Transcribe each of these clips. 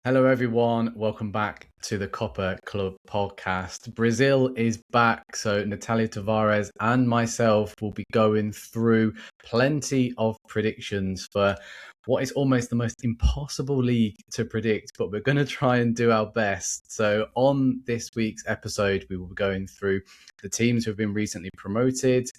Hello, everyone. Welcome back to the Copper Club podcast. Brazil is back, so Nathalia Tavares and myself will be going through plenty of predictions for what is almost the most impossible league to predict, but we're going to try and do our best. So, on this week's episode, we will be going through the teams who have been recently promoted,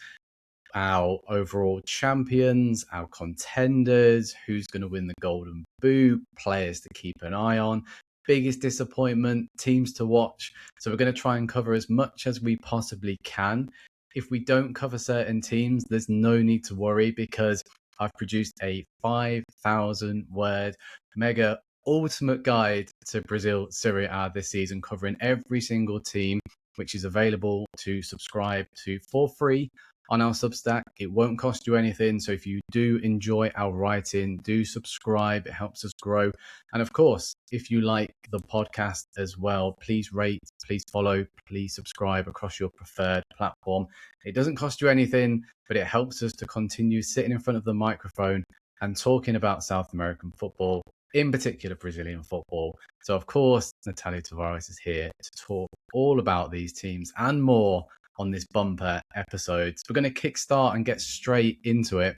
our overall champions, our contenders, who's going to win the Golden Boot, players to keep an eye on, biggest disappointment, teams to watch. So we're going to try and cover as much as we possibly can. If we don't cover certain teams, there's no need to worry because I've produced a 5,000 word mega ultimate guide to Brazil Serie A this season, covering every single team, which is available to subscribe to for free on our Substack. It won't cost you anything. So if you do enjoy our writing, do subscribe. It helps us grow. And of course, if you like the podcast as well, please rate, please follow, please subscribe across your preferred platform. It doesn't cost you anything, but it helps us to continue sitting in front of the microphone and talking about South American football, in particular Brazilian football. So of course, Nathalia Tavares is here to talk all about these teams and more on this bumper episode. So we're going to kickstart and get straight into it.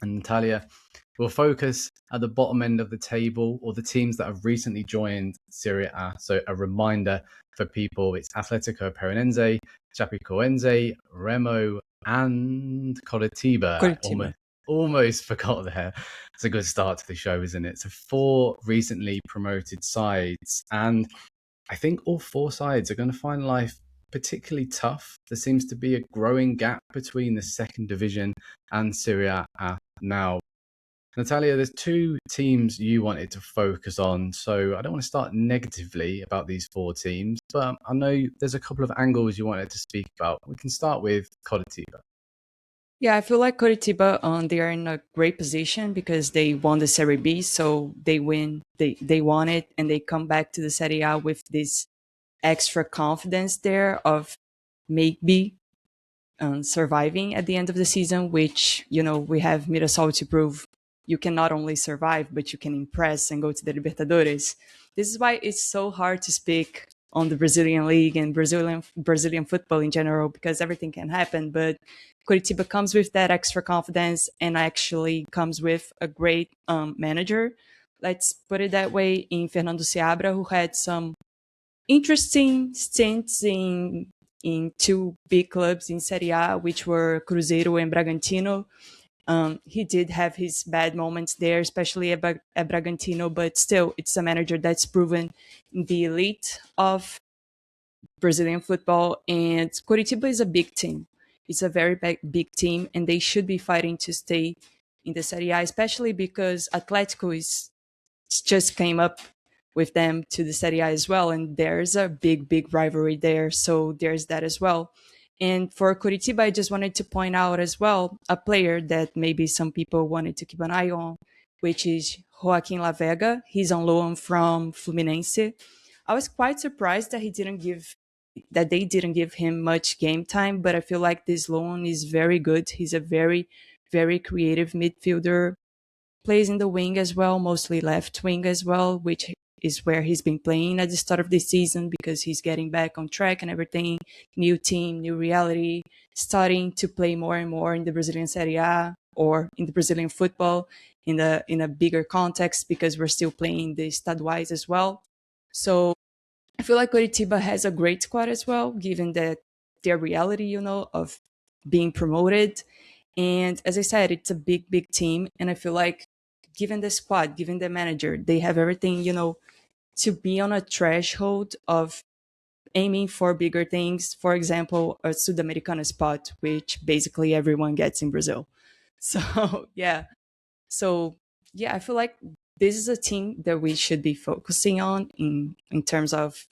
And Nathalia will focus at the bottom end of the table, or the teams that have recently joined Serie A. So a reminder for people, it's Atletico Paranaense, Chapecoense, Remo, and Coritiba. Almost forgot there. It's a good start to the show, isn't it? So 4 recently promoted sides. And I think all 4 sides are going to find life particularly tough. There seems to be a growing gap between the second division and Serie A now. Nathalia, there's 2 teams you wanted to focus on, so I don't want to start negatively about these 4 teams, but I know there's a couple of angles you wanted to speak about. We can start with Coritiba. Yeah, I feel like Curitiba, they are in a great position because they won the Serie B, so they won it, and they come back to the Serie A with this extra confidence there of maybe surviving at the end of the season, which, we have Mirassol to prove you can not only survive, but you can impress and go to the Libertadores. This is why it's so hard to speak on the Brazilian league and Brazilian football in general, because everything can happen. But Curitiba comes with that extra confidence and actually comes with a great manager. Let's put it that way, in Fernando Seabra, who had some interesting stints in 2 big clubs in Serie A, which were Cruzeiro and Bragantino. He did have his bad moments there, especially at Bragantino, but still, it's a manager that's proven in the elite of Brazilian football. And Curitiba is a big team. It's a very big team, and they should be fighting to stay in the Serie A, especially because Atletico just came up with them to the Serie A as well, and there's a big rivalry there, so there's that as well. And for Curitiba, I just wanted to point out as well a player that maybe some people wanted to keep an eye on, which is Joaquim La Vega. He's on loan from Fluminense. I was quite surprised that they didn't give him much game time, but I feel like this loan is very good. He's a very, very creative midfielder, plays in the wing as well, mostly left wing as well, which is where he's been playing at the start of the season because he's getting back on track and everything. New team, new reality, starting to play more and more in the Brazilian Serie A or in the Brazilian football in a bigger context, because we're still playing the estaduais as well. So I feel like Curitiba has a great squad as well, given that their reality, of being promoted. And as I said, it's a big team. And I feel like given the squad, given the manager, they have everything, to be on a threshold of aiming for bigger things. For example, a Sudamericana spot, which basically everyone gets in Brazil. So, yeah. I feel like this is a team that we should be focusing on in terms of,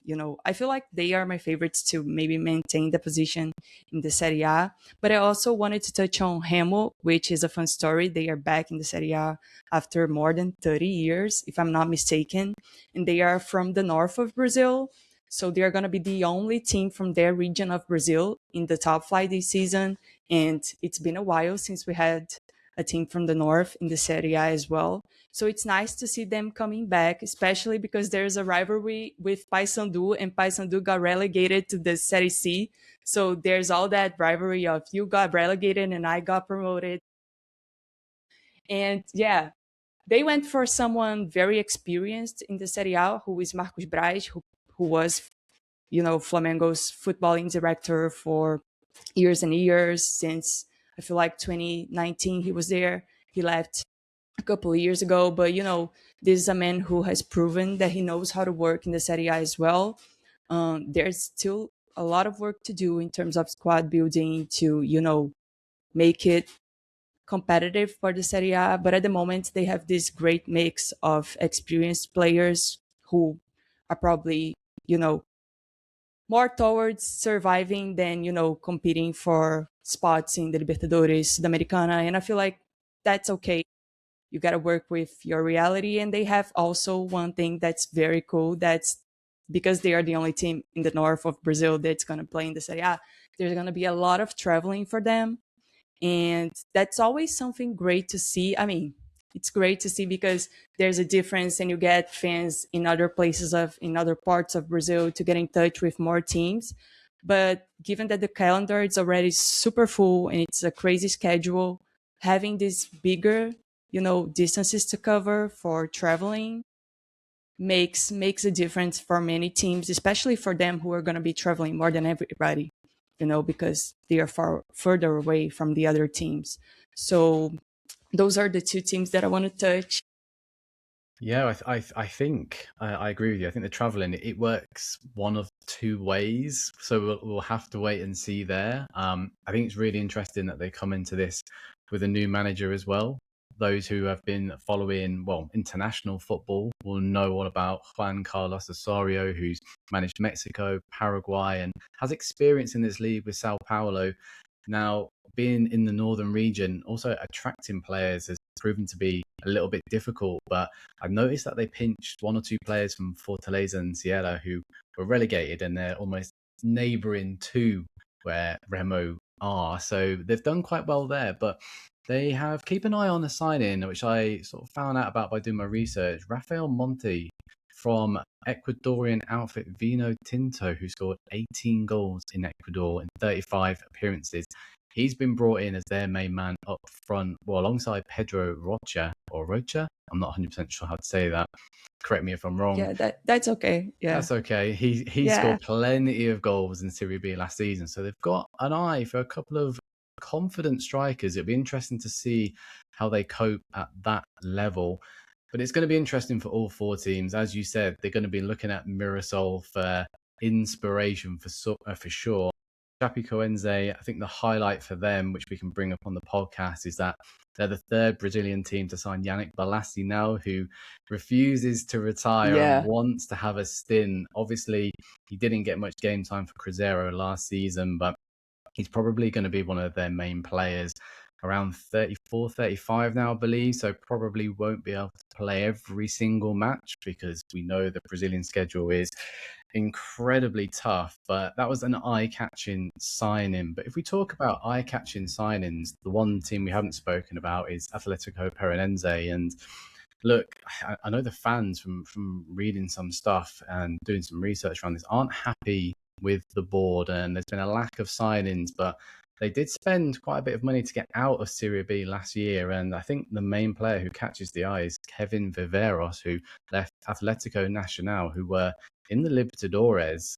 I feel like they are my favorites to maybe maintain the position in the Serie A. But I also wanted to touch on Remo, which is a fun story. They are back in the Serie A after more than 30 years, if I'm not mistaken. And they are from the north of Brazil. So they are going to be the only team from their region of Brazil in the top flight this season. And it's been a while since we had a team from the north in the Serie A as well. So it's nice to see them coming back, especially because there's a rivalry with Paysandu, and Paysandu got relegated to the Serie C. So there's all that rivalry of you got relegated and I got promoted. And yeah, they went for someone very experienced in the Serie A, who is Marcos Braz, who was, Flamengo's footballing director for years and years. Since I feel like 2019, he was there. He left a couple of years ago, but this is a man who has proven that he knows how to work in the Serie A as well. There's still a lot of work to do in terms of squad building to, make it competitive for the Serie A, but at the moment they have this great mix of experienced players who are probably, you know, more towards surviving than, competing for spots in the Libertadores, the Americana. And I feel like that's okay. You got to work with your reality. And they have also one thing that's very cool. That's because they are the only team in the north of Brazil that's going to play in the Serie A. There's going to be a lot of traveling for them, and that's always something great to see. I mean, it's great to see because there's a difference, and you get fans in other places in other parts of Brazil to get in touch with more teams. But given that the calendar is already super full and it's a crazy schedule, having these bigger, distances to cover for traveling makes a difference for many teams, especially for them who are going to be traveling more than everybody, because they are far further away from the other teams. So those are the two teams that I want to touch. Yeah, I think I agree with you. I think the traveling it works one of two ways, so we'll have to wait and see there. I think it's really interesting that they come into this with a new manager as well. Those who have been following international football will know all about Juan Carlos Osorio, who's managed Mexico, Paraguay, and has experience in this league with Sao Paulo. Now, being in the northern region, also attracting players has proven to be a little bit difficult, but I've noticed that they pinched one or two players from Fortaleza and Sierra who were relegated, and they're almost neighbouring to where Remo are. So they've done quite well there, but they have keep an eye on the signing, which I sort of found out about by doing my research. Rafael Monti from Ecuadorian outfit Vino Tinto, who scored 18 goals in Ecuador in 35 appearances. He's been brought in as their main man up front, well, alongside Pedro Rocha or Rocha. I'm not 100% sure how to say that. Correct me if I'm wrong. Yeah, that's okay. Yeah. That's okay. He Yeah. scored plenty of goals in Serie B last season, so they've got an eye for a couple of confident strikers. It'll be interesting to see how they cope at that level. But it's going to be interesting for all four teams. As you said, they're going to be looking at Mirasol for inspiration for sure. Chapecoense, I think the highlight for them, which we can bring up on the podcast, is that they're the third Brazilian team to sign Yannick Balassi now, who refuses to retire and Yeah. wants to have a stint. Obviously, he didn't get much game time for Cruzeiro last season, but he's probably going to be one of their main players. Around 34, 35 now, I believe, so probably won't be able to play every single match because we know the Brazilian schedule is incredibly tough, but that was an eye-catching signing. But if we talk about eye-catching signings, the one team we haven't spoken about is Atletico Paranaense. And look, I know the fans from reading some stuff and doing some research around this aren't happy with the board, and there's been a lack of signings, but they did spend quite a bit of money to get out of Serie B last year, and I think the main player who catches the eye is Kevin Viveros, who left Atletico Nacional, who were in the Libertadores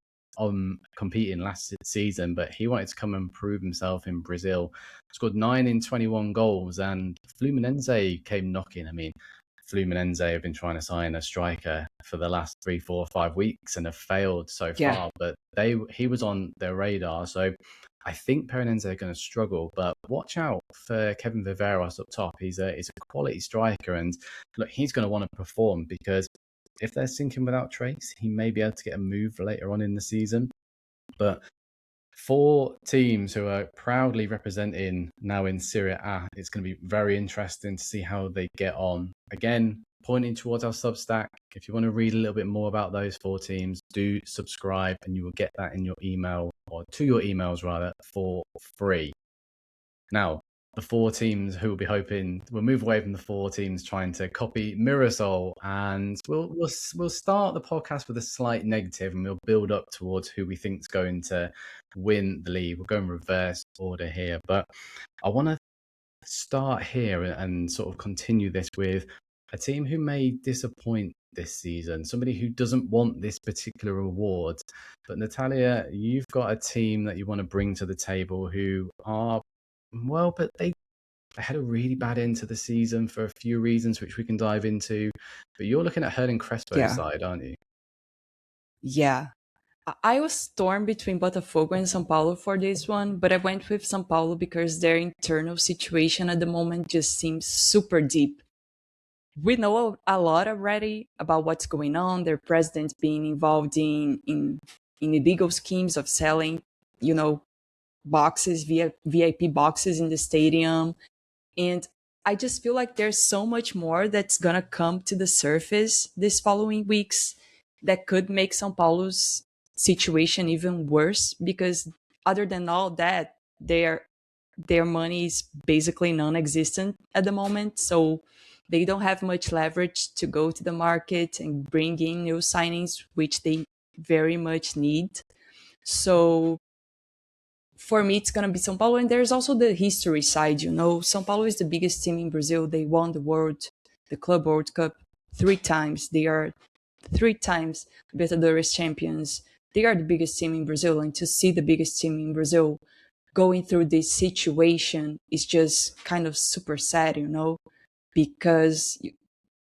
competing last season, but he wanted to come and prove himself in Brazil. Scored 9 in 21 goals, and Fluminense came knocking. I mean, Fluminense have been trying to sign a striker for the last 3, 4, 5 weeks and have failed so Yeah. far, but he was on their radar. So I think Paranaense are going to struggle, but watch out for Kevin Viveros up top. He's a quality striker, and look, he's going to want to perform because if they're sinking without Trace, he may be able to get a move later on in the season. But four teams who are proudly representing now in Serie A, it's going to be very interesting to see how they get on. Again, pointing towards our Substack. If you want to read a little bit more about those four teams, do subscribe and you will get that in your email, or to your emails rather, for free. Now, the four teams who will be hoping we'll move away from the four teams trying to copy Mirasol, and we'll start the podcast with a slight negative, and we'll build up towards who we think is going to win the league. We'll go in reverse order here, but I want to start here and sort of continue this with a team who may disappoint this season, somebody who doesn't want this particular award. But Nathalia, you've got a team that you want to bring to the table who are, well, but they had a really bad end to the season for a few reasons, which we can dive into. But you're looking at Hernan Crespo's side, aren't you? Yeah. I was torn between Botafogo and São Paulo for this one, but I went with São Paulo because their internal situation at the moment just seems super deep. We know a lot already about what's going on, their president being involved in illegal schemes of selling, boxes, VIP boxes in the stadium. And I just feel like there's so much more that's going to come to the surface this following weeks that could make São Paulo's situation even worse, because other than all that, their money is basically non-existent at the moment. So they don't have much leverage to go to the market and bring in new signings, which they very much need. So for me, it's going to be São Paulo. And there's also the history side. São Paulo is the biggest team in Brazil. They won the Club World Cup 3 times. They are 3 times Libertadores champions. They are the biggest team in Brazil. And to see the biggest team in Brazil going through this situation is just kind of super sad, because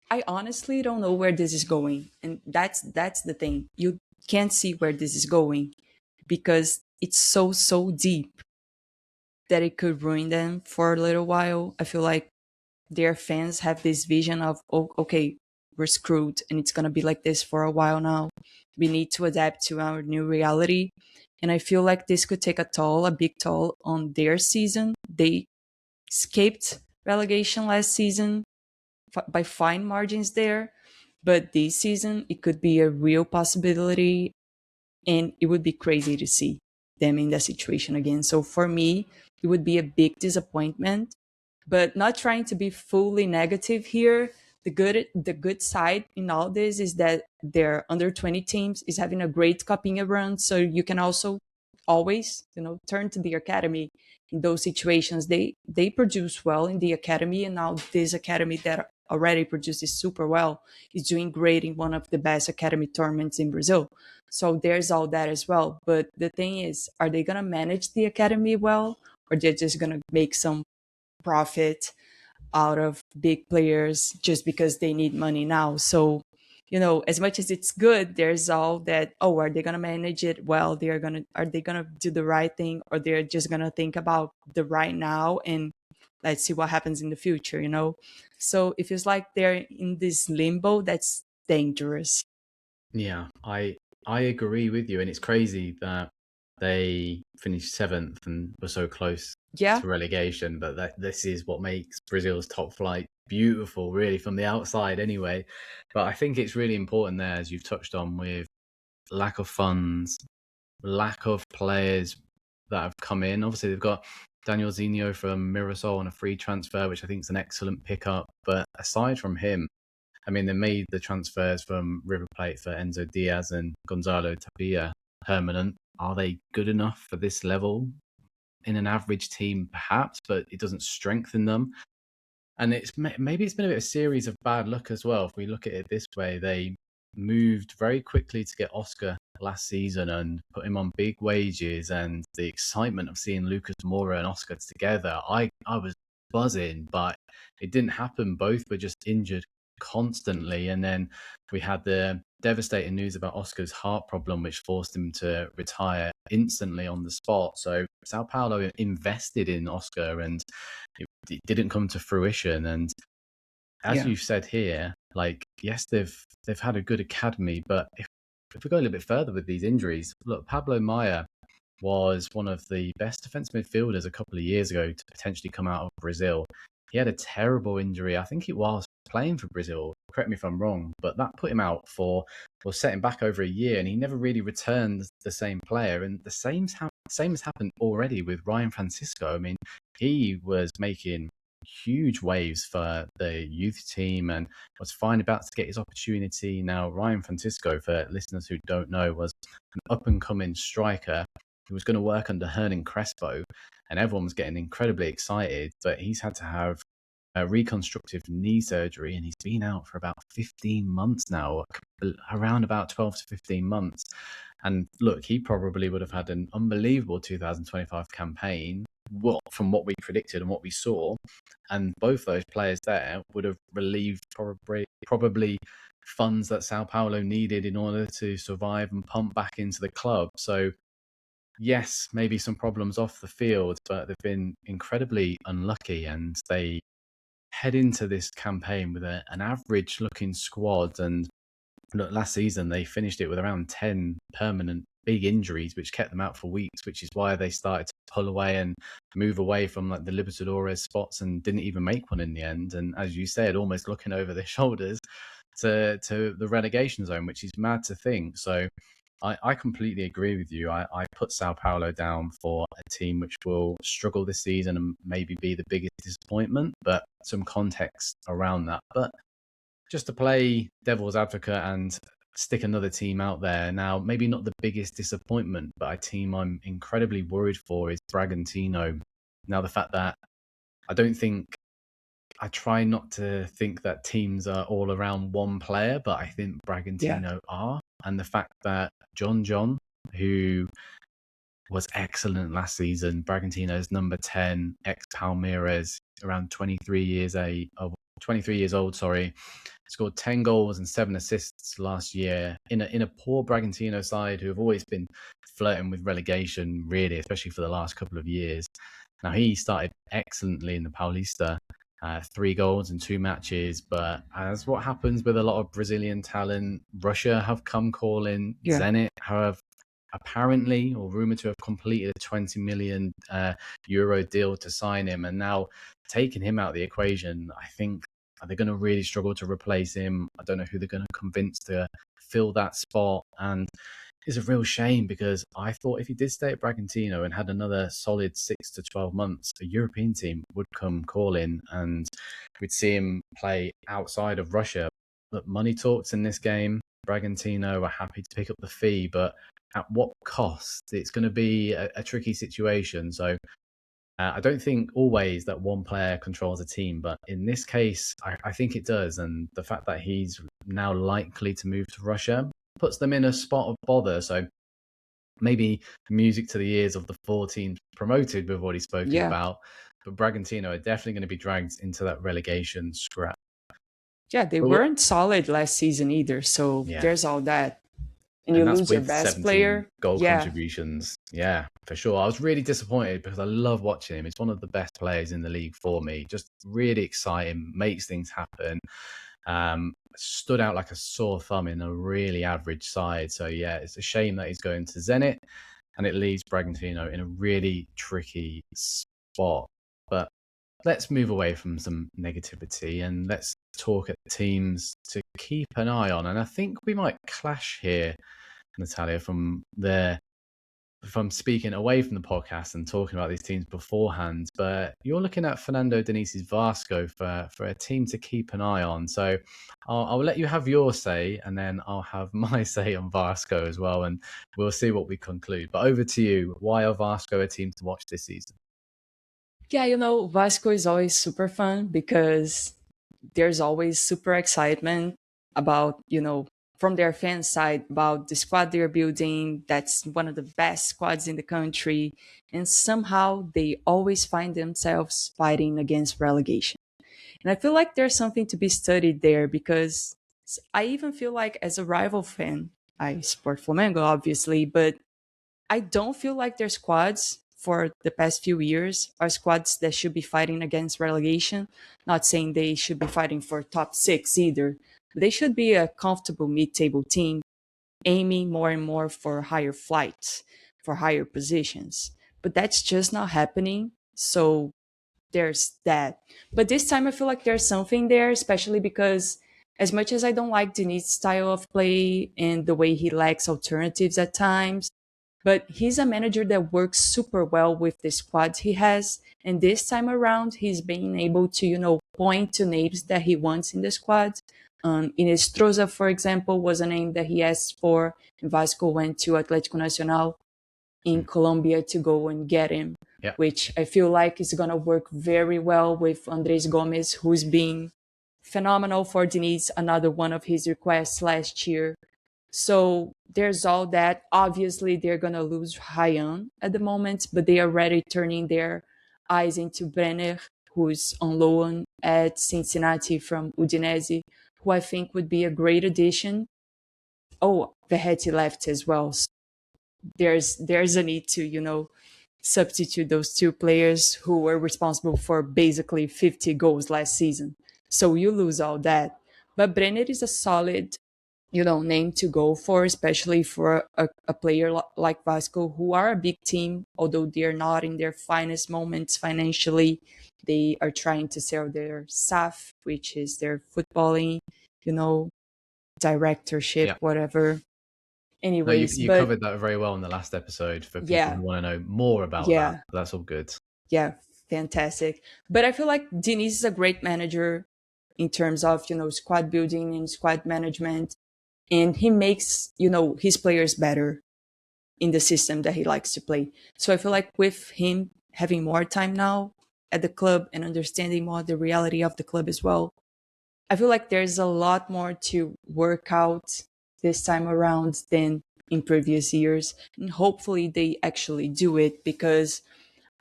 I honestly don't know where this is going. And that's the thing. You can't see where this is going because it's so deep that it could ruin them for a little while. I feel like their fans have this vision of, oh, okay, we're screwed and it's going to be like this for a while now. We need to adapt to our new reality. And I feel like this could take a big toll on their season. They escaped relegation last season by fine margins there. But this season, it could be a real possibility. And it would be crazy to see them in that situation again. So for me, it would be a big disappointment, but not trying to be fully negative here. The good side in all this is that their under 20 teams is having a great Copinha run. So you can also always, turn to the academy in those situations. They produce well in the academy, and now this academy that already produces super well is doing great in one of the best academy tournaments in Brazil. So there's all that as well. But the thing is, are they going to manage the academy well, or they're just going to make some profit out of big players just because they need money now? So, as much as it's good, there's all that, oh, are they going to manage it well? Are they going to do the right thing, or they're just going to think about the right now and let's see what happens in the future, So it feels like they're in this limbo that's dangerous. Yeah, I agree with you, and it's crazy that they finished 7th and were so close to relegation. But this is what makes Brazil's top flight beautiful, really, from the outside anyway. But I think it's really important there, as you've touched on, with lack of funds, lack of players that have come in. Obviously, they've got Daniel Zinho from Mirasol on a free transfer, which I think is an excellent pickup. But aside from him, I mean, they made the transfers from River Plate for Enzo Diaz and Gonzalo Tapia permanent. Are they good enough for this level? In an average team, perhaps, but it doesn't strengthen them. And maybe it's been a bit of a series of bad luck as well. If we look at it this way, they moved very quickly to get Oscar last season and put him on big wages, and the excitement of seeing Lucas Moura and Oscar together, I was buzzing, but it didn't happen. Both were just injured constantly, and then we had the devastating news about Oscar's heart problem, which forced him to retire instantly on the spot. So Sao Paulo invested in Oscar, and it didn't come to fruition. And as you've said here, like, yes, they've had a good academy, but if we go a little bit further with these injuries, look, Pablo Maia was one of the best defensive midfielders a couple of years ago to potentially come out of Brazil. He had a terrible injury. I think it was playing for Brazil correct me if I'm wrong, but that put him out for, or set him back over a year, and he never really returned the same player. And the same has happened already with Ryan Francisco. I mean, he was making huge waves for the youth team and was finally about to get his opportunity. Now, Ryan Francisco, for listeners who don't know, was an up and coming striker who was going to work under Hernan Crespo, and everyone was getting incredibly excited. But he's had to have a reconstructive knee surgery, and he's been out for about 15 months now, around about 12 to 15 months. And look, he probably would have had an unbelievable 2025 campaign, from what we predicted and what we saw. And both those players there would have relieved probably funds that Sao Paulo needed in order to survive and pump back into the club. So yes, maybe some problems off the field, but they've been incredibly unlucky, and they head into this campaign with an average looking squad. And look, last season they finished it with around 10 permanent big injuries, which kept them out for weeks, which is why they started to pull away and move away from like the Libertadores spots and didn't even make one in the end. And as you said, almost looking over their shoulders to the relegation zone, which is mad to think. So I completely agree with you. I put Sao Paulo down for a team which will struggle this season and maybe be the biggest disappointment, but some context around that. But just to play devil's advocate and stick another team out there now, maybe not the biggest disappointment, but a team I'm incredibly worried for is Bragantino. Now, the fact that I try not to think that teams are all around one player, but I think Bragantino are. And the fact that John, who was excellent last season, Bragantino's number 10, ex-Palmeiras, around 23 years old, scored 10 goals and 7 assists last year in a poor Bragantino side who have always been flirting with relegation, really, especially for the last couple of years. Now, he started excellently in the Paulista, 3 goals in 2 matches. But as what happens with a lot of Brazilian talent, Russia have come calling. Zenit have apparently or rumored to have completed a 20 million euro deal to sign him. And now taking him out of the equation, I think they're going to really struggle to replace him. I don't know who they're going to convince to fill that spot. And it's a real shame, because I thought if he did stay at Bragantino and had another solid 6 to 12 months, a European team would come calling and we'd see him play outside of Russia. But money talks in this game. Bragantino are happy to pick up the fee, but at what cost? It's going to be a tricky situation. So I don't think always that one player controls a team, but in this case, I think it does. And the fact that he's now likely to move to Russia puts them in a spot of bother. So maybe music to the ears of the 4 teams promoted with what he's spoken about. But Bragantino are definitely going to be dragged into that relegation scrap. Yeah, they weren't solid last season either. So there's all that. And you lose your best player. Goal contributions. Yeah, for sure. I was really disappointed because I love watching him. He's one of the best players in the league for me. Just really exciting, makes things happen. Stood out like a sore thumb in a really average side. So yeah, it's a shame that he's going to Zenit, and it leaves Bragantino in a really tricky spot. But let's move away from some negativity and let's talk at teams to keep an eye on. And I think we might clash here, Nathalia, from speaking away from the podcast and talking about these teams beforehand. But you're looking at Fernando Diniz' Vasco for a team to keep an eye on. So I'll let you have your say, and then I'll have my say on Vasco as well, and we'll see what we conclude. But over to you. Why are Vasco a team to watch this season? Yeah, Vasco is always super fun because there's always super excitement about, from their fan side about the squad they're building. That's one of the best squads in the country. And somehow they always find themselves fighting against relegation. And I feel like there's something to be studied there, because I even feel like as a rival fan, I support Flamengo, obviously, but I don't feel like their squads for the past few years are squads that should be fighting against relegation. Not saying they should be fighting for top 6 either. They should be a comfortable mid-table team, aiming more and more for higher flights, for higher positions. But that's just not happening. So there's that. But this time I feel like there's something there, especially because as much as I don't like Denis' style of play and the way he lacks alternatives at times, but he's a manager that works super well with the squad he has. And this time around, he's been able to, point to names that he wants in the squad. Inestrosa, for example, was a name that he asked for. And Vasco went to Atlético Nacional in Colombia to go and get him, Yeah. which I feel like is going to work very well with Andres Gomez, who's been phenomenal for Diniz, another one of his requests last year. So there's all that. Obviously, they're going to lose Ryan at the moment, but they are already turning their eyes into Brenner, who's on loan at Cincinnati from Udinese, who I think would be a great addition. Oh, Verratti left as well. So there's a need to, substitute those two players who were responsible for basically 50 goals last season. So you lose all that. But Brenner is a solid, name to go for, especially for a player like Vasco, who are a big team, although they're not in their finest moments financially. They are trying to sell their SAF, which is their footballing, directorship, Yeah. whatever. No, you, Anyways, you but covered that very well in the last episode for people yeah, who want to know more about that. yeah, That's all good. yeah, fantastic. But I feel like Diniz is a great manager in terms of, squad building and squad management. And he makes, his players better in the system that he likes to play. So I feel like with him having more time now at the club and understanding more the reality of the club as well, I feel like there's a lot more to work out this time around than in previous years. And hopefully they actually do it, because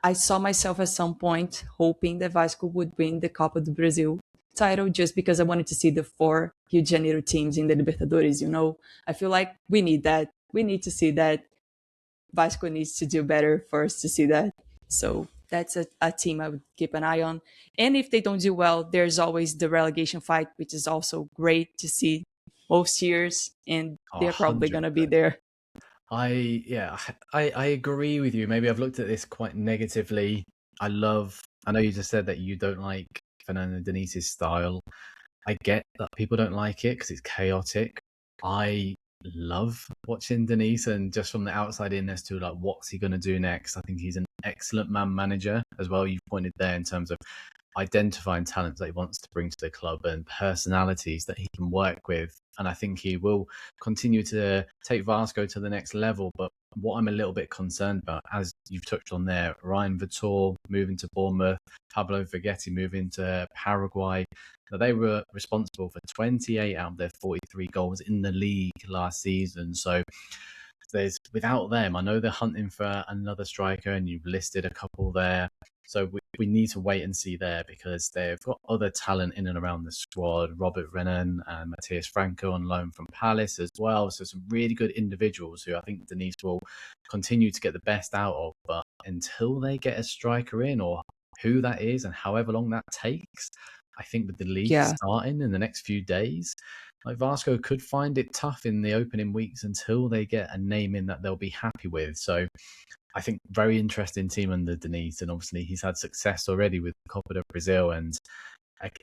I saw myself at some point hoping that Vasco would win the Copa do Brazil title, just because I wanted to see the four Rio de Janeiro teams in the Libertadores. I feel like we need that. We need to see that. Vasco needs to do better for us to see that. So that's a team I would keep an eye on. And if they don't do well, there's always the relegation fight, which is also great to see most years. And they're probably going to be 100%. there. I agree with you. Maybe I've looked at this quite negatively. I know you just said that you don't like Fernando Deniz's style. I get that people don't like it because it's chaotic. I love watching Deniz, and just from the outside in as to like what's he going to do next. I think he's an excellent man manager as well. You've pointed there in terms of identifying talents that he wants to bring to the club and personalities that he can work with. And I think he will continue to take Vasco to the next level. But what I'm a little bit concerned about, as you've touched on there, Ryan Vitor moving to Bournemouth, Pablo Vighetti moving to Paraguay. Now, they were responsible for 28 out of their 43 goals in the league last season. So without them, I know they're hunting for another striker, and you've listed a couple there. So we need to wait and see there, because they've got other talent in and around the squad. Robert Renan and Matthias Franco on loan from Palace as well. So some really good individuals who I think Denise will continue to get the best out of. But until they get a striker in, or who that is and however long that takes, I think with the league Yeah. starting in the next few days, like Vasco could find it tough in the opening weeks until they get a name in that they'll be happy with. So I think very interesting team under Diniz, and obviously he's had success already with Copa do Brazil, and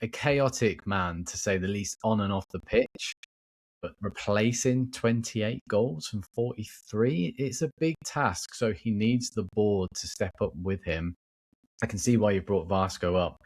a chaotic man to say the least on and off the pitch. But replacing 28 goals from 43, it's a big task. So he needs the board to step up with him. I can see why you brought Vasco up.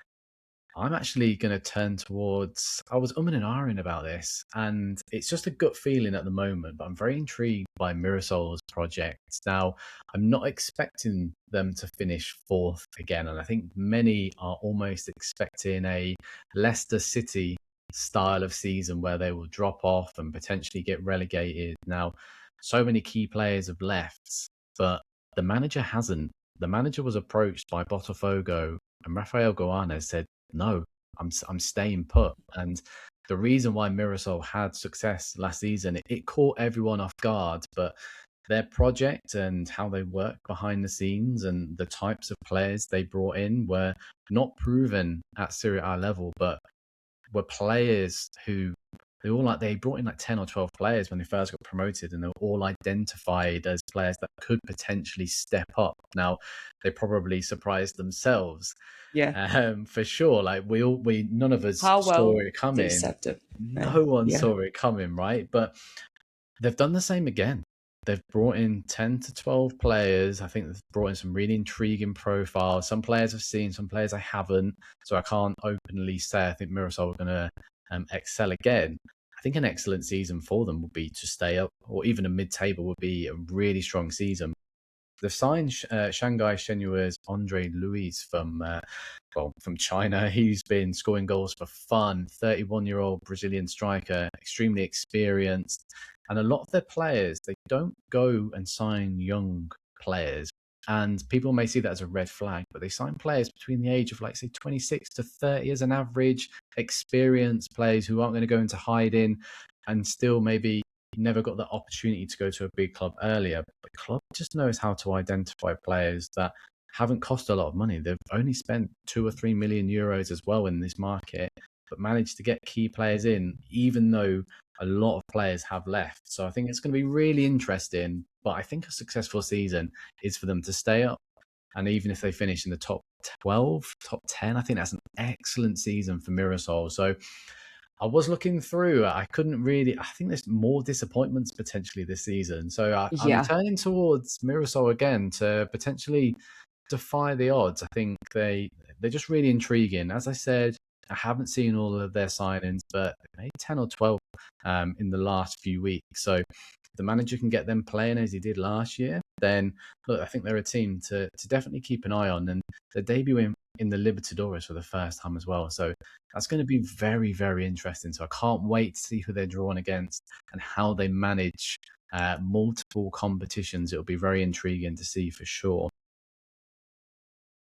I'm actually going to turn towards. I was umming and ahhing about this, and it's just a gut feeling at the moment, but I'm very intrigued by Mirasol's project. Now, I'm not expecting them to finish fourth again, and I think many are almost expecting a Leicester City style of season where they will drop off and potentially get relegated. Now, so many key players have left, but the manager hasn't. The manager was approached by Botafogo, and Rafael Goanes said, no, I'm staying put. And the reason why Mirasol had success last season, it caught everyone off guard, but their project and how they work behind the scenes and the types of players they brought in were not proven at Serie A level, but were players who they brought in like 10 or 12 players when they first got promoted, and they were all identified as players that could potentially step up. Now, they probably surprised themselves, Yeah. for sure. Like we none of us How saw well it they coming. stepped up. Right. No one Yeah. saw it coming, right? But they've done the same again. They've brought in 10 to 12 players. I think they've brought in some really intriguing profiles. Some players I've seen, some players I haven't. So I can't openly say I think Mirasol are going to excel again. I think an excellent season for them would be to stay up, or even a mid-table would be a really strong season. They've signed Shanghai Shenua's Andre Luis from China. He's been scoring goals for fun. 31-year-old Brazilian striker, extremely experienced. And a lot of their players, they don't go and sign young players. And people may see that as a red flag, but they sign players between the age of, like, say, 26 to 30 as an average, experienced players who aren't going to go into hiding and still maybe never got the opportunity to go to a big club earlier. But the club just knows how to identify players that haven't cost a lot of money. They've only spent 2 or 3 million euros as well in this market, but managed to get key players in, even though a lot of players have left. So I think it's going to be really interesting. But I think a successful season is for them to stay up. And even if they finish in the top 12, top 10, I think that's an excellent season for Mirasol. So I was looking through. I couldn't really. I think there's more disappointments potentially this season. So I'm Yeah. turning towards Mirasol again to potentially defy the odds. I think they're just really intriguing. As I said, I haven't seen all of their signings, but they made 10 or 12 in the last few weeks. So if the manager can get them playing as he did last year, then look, I think they're a team to definitely keep an eye on. And they're debuting in the Libertadores for the first time as well. So that's going to be very, very interesting. So I can't wait to see who they're drawn against and how they manage multiple competitions. It'll be very intriguing to see for sure.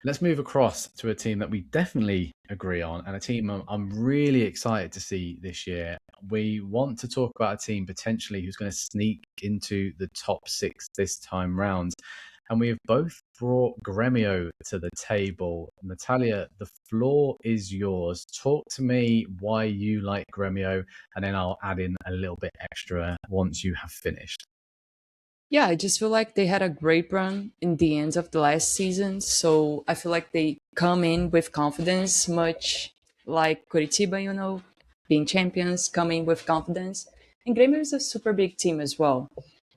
Let's move across to a team that we definitely agree on, and a team I'm really excited to see this year. We want to talk about a team potentially who's going to sneak into the top six this time round. And we have both brought Gremio to the table. Natalia, the floor is yours. Talk to me why you like Gremio, and then I'll add in a little bit extra once you have finished. Yeah, I just feel like they had a great run in the end of the last season. So I feel like they come in with confidence, much like Curitiba, being champions, coming with confidence. And Grêmio is a super big team as well.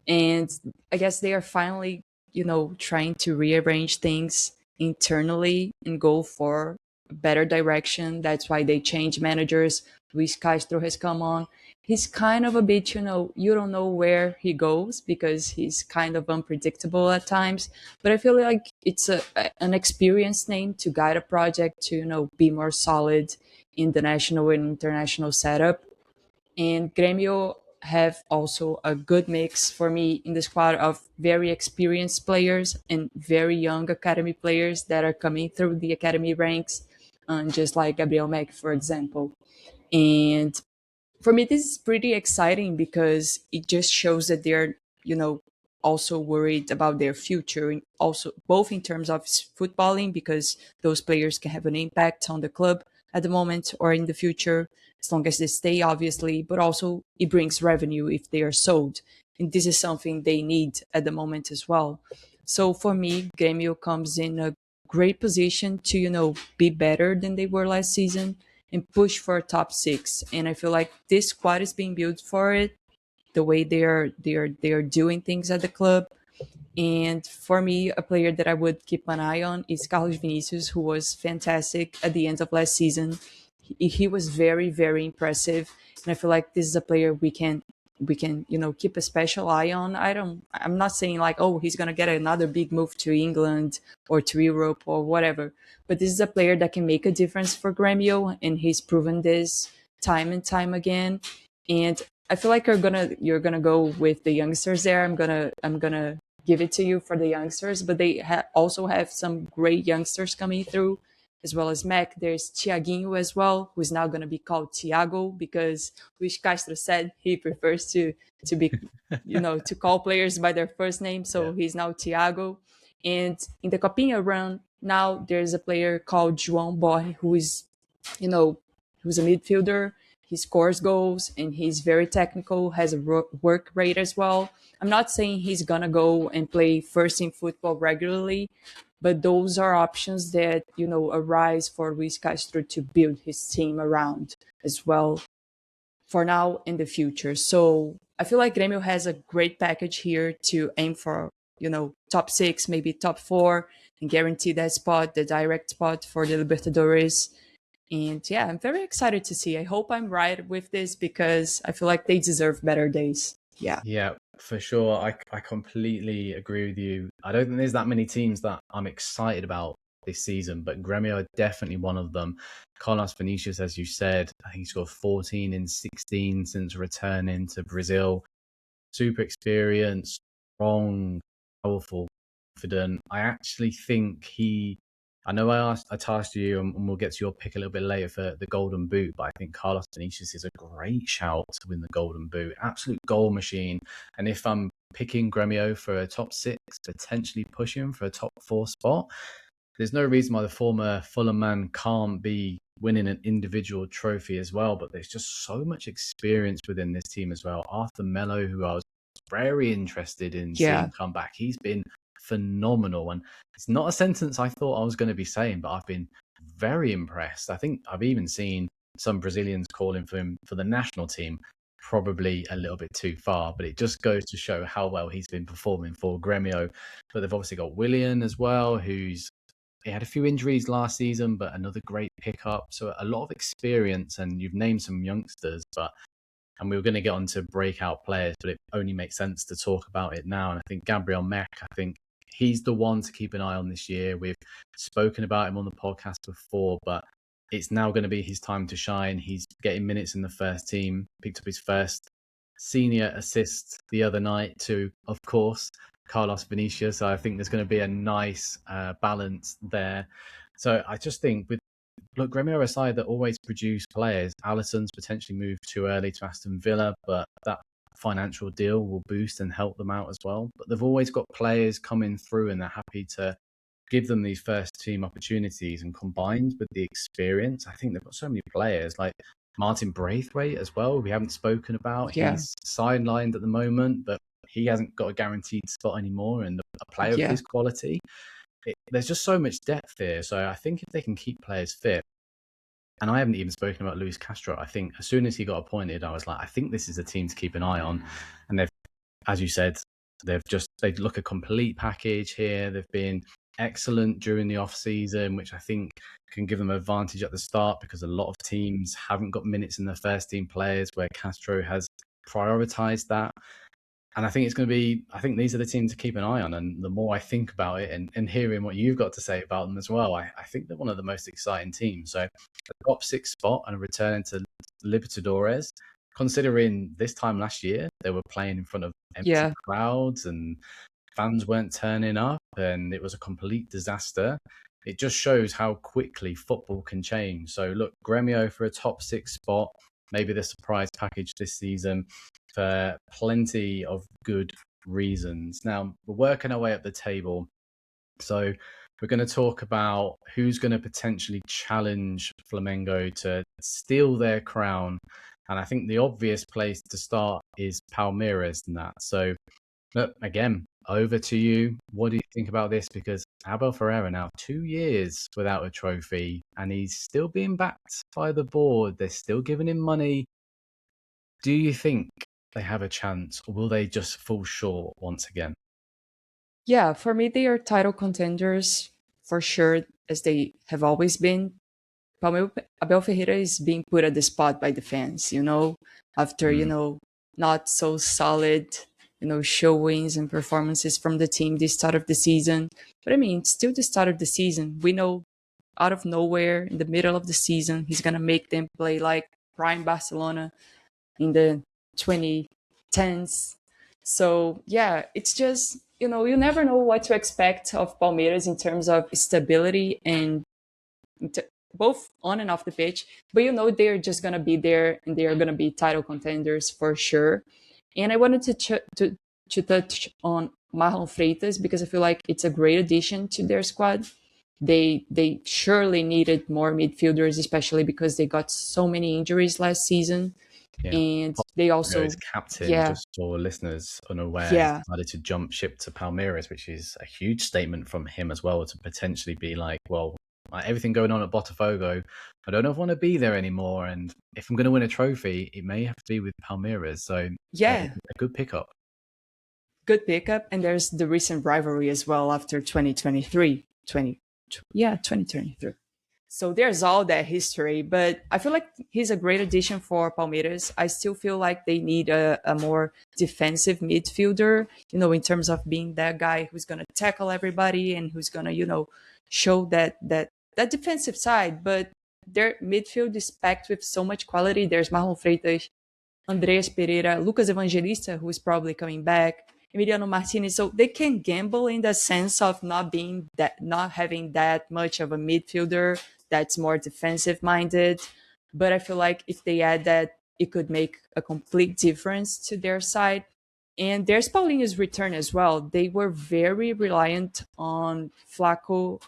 And I guess they are finally, trying to rearrange things internally and go for a better direction. That's why they change managers. Luis Castro has come on. He's kind of a bit, you don't know where he goes because he's kind of unpredictable at times. But I feel like it's an experienced name to guide a project to, be more solid in the national and international setup. And Grêmio have also a good mix for me in the squad of very experienced players and very young academy players that are coming through the academy ranks, just like Gabriel Mack, for example. And for me, this is pretty exciting because it just shows that they're, also worried about their future, and also both in terms of footballing, because those players can have an impact on the club at the moment or in the future, as long as they stay, obviously, but also it brings revenue if they are sold. And this is something they need at the moment as well. So for me, Grêmio comes in a great position to, be better than they were last season and push for a top six. And I feel like this squad is being built for it. The way they are doing things at the club. And for me, a player that I would keep an eye on is Carlos Vinicius, who was fantastic at the end of last season. He was very, very impressive, and I feel like this is a player we can keep a special eye on. I'm not saying like, oh, he's gonna get another big move to England or to Europe or whatever, but this is a player that can make a difference for Gremio, and he's proven this time and time again. And I feel like you're gonna go with the youngsters there. I'm gonna give it to you for the youngsters, but they also have some great youngsters coming through, as well as Mac. There's Tiaguinho as well, who's now going to be called Tiago because Luis Castro said he prefers to be, to call players by their first name. So Yeah. he's now Tiago. And in the Copinha run, now there's a player called João Boy, who is, who's a midfielder. he scores goals and he's very technical, has a work rate as well. I'm not saying he's gonna go and play first team football regularly, but those are options that arise for Luis Castro to build his team around as well for now in the future. So I feel like Grêmio has a great package here to aim for, top six, maybe top four, and guarantee that spot, the direct spot for the Libertadores. And yeah, I'm very excited to see. I hope I'm right with this because I feel like they deserve better days. Yeah. Yeah, for sure. I completely agree with you. I don't think there's that many teams that I'm excited about this season, but Gremio are definitely one of them. Carlos Vinicius, as you said, I think he scored 14 in 16 since returning to Brazil. Super experienced, strong, powerful, confident. I actually think I know I tasked you, and we'll get to your pick a little bit later for the Golden Boot, but I think Carlos Vinicius is a great shout to win the Golden Boot. Absolute goal machine. And if I'm picking Gremio for a top six, potentially pushing for a top four spot, there's no reason why the former Fulham man can't be winning an individual trophy as well. But there's just so much experience within this team as well. Arthur Melo, who I was very interested in Yeah. seeing come back, he's been phenomenal. And it's not a sentence I thought I was going to be saying, but I've been very impressed. I think I've even seen some Brazilians calling for him for the national team, probably a little bit too far, but it just goes to show how well he's been performing for Gremio. But they've obviously got Willian as well, he had a few injuries last season, but another great pickup. So a lot of experience, and you've named some youngsters, and we were going to get on to breakout players, but it only makes sense to talk about it now. And I think Gabriel Mech, I think he's the one to keep an eye on this year. We've spoken about him on the podcast before, but it's now going to be his time to shine. He's getting minutes in the first team, picked up his first senior assist the other night to, of course, Carlos Vinicius. So I think there's going to be a nice balance there. So I just think Gremio are a side that always produce players. Alisson's potentially moved too early to Aston Villa, but that financial deal will boost and help them out as well. But they've always got players coming through and they're happy to give them these first team opportunities, and combined with the experience, I think they've got so many players like Martin Braithwaite as well. We haven't spoken about. Yeah. He's sidelined at the moment, but he hasn't got a guaranteed spot anymore. And a player of his quality, there's just so much depth here. So I think if they can keep players fit, and I haven't even spoken about Luis Castro. I think as soon as he got appointed, I was like, I think this is a team to keep an eye on. And they've, as you said, they look a complete package here. They've been excellent during the off season, which I think can give them an advantage at the start, because a lot of teams haven't got minutes in their first team players, where Castro has prioritized that. And I think I think these are the teams to keep an eye on. And the more I think about it, and hearing what you've got to say about them as well, I think they're one of the most exciting teams. So the top six spot and a return to Libertadores, considering this time last year, they were playing in front of empty crowds and fans weren't turning up and it was a complete disaster. It just shows how quickly football can change. So look, Gremio for a top six spot, maybe the surprise package this season, for plenty of good reasons. Now, we're working our way up the table. So we're going to talk about who's going to potentially challenge Flamengo to steal their crown. And I think the obvious place to start is Palmeiras in that. So, look, again, over to you. What do you think about this? Because Abel Ferreira now 2 years without a trophy, and he's still being backed by the board. They're still giving him money. Do you think they have a chance, or will they just fall short once again? Yeah, for me, they are title contenders for sure, as they have always been. Abel Ferreira is being put at the spot by the fans, after, not so solid, showings and performances from the team this start of the season. But I mean, still the start of the season. We know out of nowhere, in the middle of the season, he's going to make them play like prime Barcelona in the 2010s. So yeah, it's just, you never know what to expect of Palmeiras in terms of stability and both on and off the pitch, but they're just going to be there and they're going to be title contenders for sure. And I wanted to touch on Marlon Freitas because I feel like it's a great addition to their squad. They surely needed more midfielders, especially because they got so many injuries last season, Yeah. and they His also, captain, yeah, just for listeners unaware, has yeah, decided to jump ship to Palmeiras, which is a huge statement from him as well, to potentially be like, well, like everything going on at Botafogo, I don't know if I want to be there anymore. And if I'm going to win a trophy, it may have to be with Palmeiras. So yeah, a good pickup. good pickup. And there's the recent rivalry as well after 2023, 2023. So there's all that history, but I feel like he's a great addition for Palmeiras. I still feel like they need a more defensive midfielder, in terms of being that guy who's going to tackle everybody and who's going to, show that defensive side. But their midfield is packed with so much quality. There's Marlon Freitas, Andreas Pereira, Lucas Evangelista, who is probably coming back, Emiliano Martinez. So they can gamble in the sense of not having that much of a midfielder that's more defensive minded. But I feel like if they add that, it could make a complete difference to their side. And there's Paulinho's return as well. They were very reliant on Flaco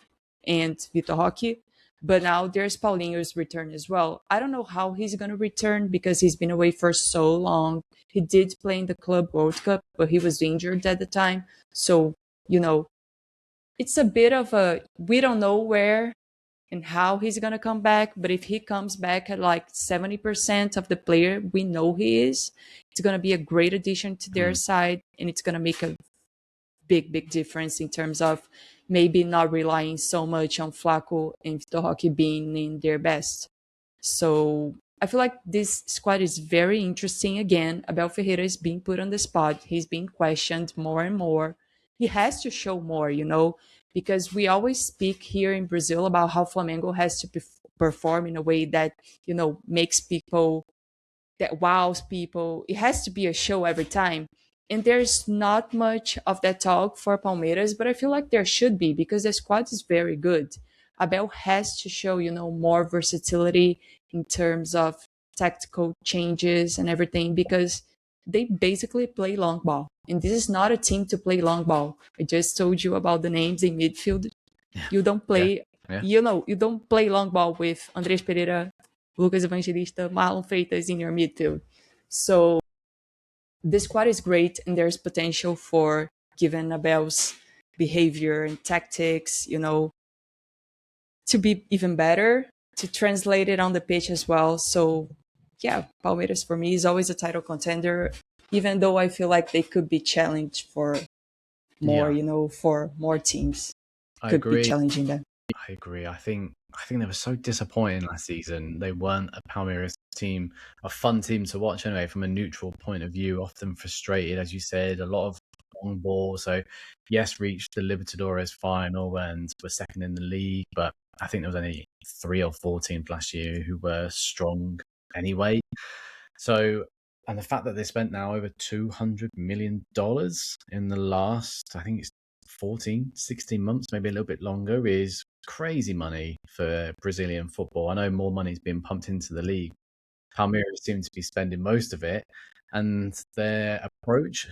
and Vitor Roque, but now there's Paulinho's return as well. I don't know how he's going to return because he's been away for so long. He did play in the Club World Cup, but he was injured at the time. So, you know, it's a bit of we don't know where and how he's going to come back. But if he comes back at like 70% of the player we know he is, it's going to be a great addition to their Mm. side. And it's going to make a big difference in terms of maybe not relying so much on Flaco and Vitor Roque being in their best. So I feel like this squad is very interesting. Again, Abel Ferreira is being put on the spot. He's being questioned more and more. He has to show more, because we always speak here in Brazil about how Flamengo has to perform in a way that, makes people, that wows people. It has to be a show every time. And there's not much of that talk for Palmeiras, but I feel like there should be because the squad is very good. Abel has to show, more versatility in terms of tactical changes and everything because they basically play long ball. And this is not a team to play long ball. I just told you about the names in midfield. Yeah. You don't Yeah. play, Yeah. you don't play long ball with Andres Pereira, Lucas Evangelista, Marlon Freitas in your midfield. So this squad is great, and there's potential for, given Abel's behavior and tactics, to be even better, to translate it on the pitch as well. So, yeah, Palmeiras for me is always a title contender, even though I feel like they could be challenged for more, Yeah. for more teams. I Could be agree. challenging them. I agree. I think they were so disappointing last season. They weren't a Palmeiras team, a fun team to watch anyway, from a neutral point of view. Often frustrated, as you said, a lot of long ball. So yes, reached the Libertadores final and were second in the league, but I think there was only 3 or 4 teams last year who were strong anyway. So, and the fact that they spent now over $200 million in the last, I think it's 14, 16 months, maybe a little bit longer, is crazy money for Brazilian football. I know more money's being pumped into the league. Palmeiras seem to be spending most of it, and their approach